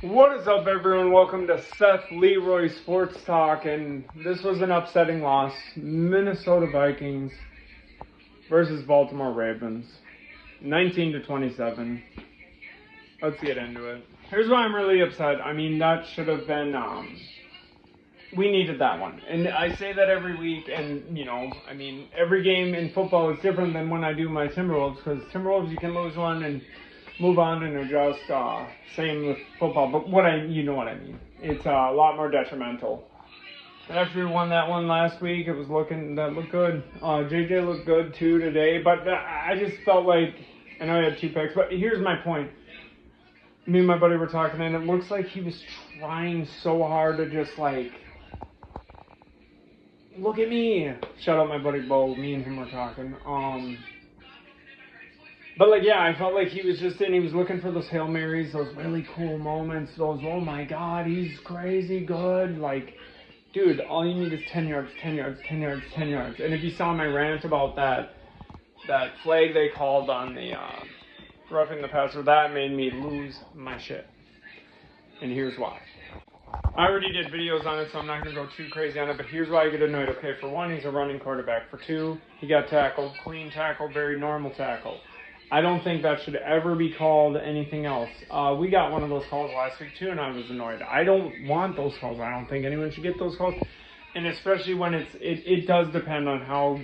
What is up, everyone? Welcome to Seth LeRoy Sports Talk, and this was an upsetting loss. Minnesota Vikings versus Baltimore Ravens, 19-27. Let's get into it. Here's why I'm really upset. I mean, that should have been, we needed that one. And I say that every week, and, every game in football is different than when I do my Timberwolves, because Timberwolves, you can lose one and move on and adjust. Same with football, but you know what I mean. It's a lot more detrimental. After we won that one last week, that looked good. JJ looked good too today, but I just felt like, I know he had 2 picks, but here's my point. Me and my buddy were talking, and it looks like he was trying so hard to just look at me. Shout out my buddy Bo. Me and him were talking. But I felt like he was he was looking for those Hail Marys, those really cool moments, those, oh my God, he's crazy good. Dude, all you need is 10 yards, 10 yards, 10 yards, 10 yards. And if you saw my rant about that flag they called on the roughing the passer, that made me lose my shit. And here's why. I already did videos on it, so I'm not going to go too crazy on it, but here's why I get annoyed. Okay, for one, he's a running quarterback. For two, he got tackled, clean tackle, very normal tackle. I don't think that should ever be called anything else. We got one of those calls last week too, and I was annoyed. I don't want those calls. I don't think anyone should get those calls. And especially when it does depend on how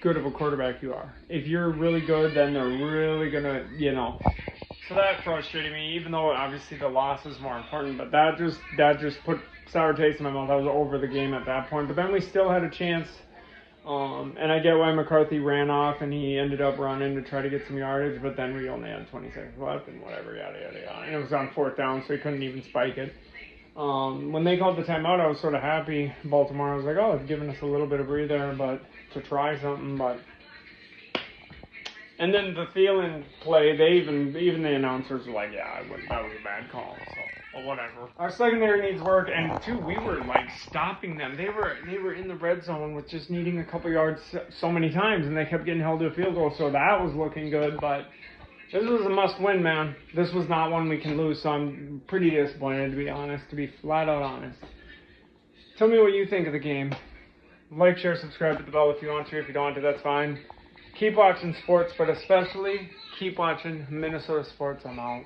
good of a quarterback you are. If you're really good, then they're really going to, So that frustrated me, even though obviously the loss is more important. But that just put sour taste in my mouth. I was over the game at that point. But then we still had a chance. And I get why McCarthy ran off and he ended up running to try to get some yardage, but then we only had 20 seconds left and whatever, yada, yada, yada. And it was on 4th down, so he couldn't even spike it. When they called the timeout, I was sort of happy. Baltimore, I was like, oh, it's giving us a little bit of breather, but to try something, but... And then the Thielen play, even the announcers were like, yeah, that was a bad call, so... Well, whatever. Our secondary needs work, and two, we were stopping them. They were in the red zone with just needing a couple yards so many times, and they kept getting held to a field goal. So that was looking good, but this was a must-win, man. This was not one we can lose. So I'm pretty disappointed, to be honest, to be flat out honest. Tell me what you think of the game. Like, share, subscribe, hit the bell if you want to. If you don't want to, that's fine. Keep watching sports, but especially keep watching Minnesota sports. I'm out.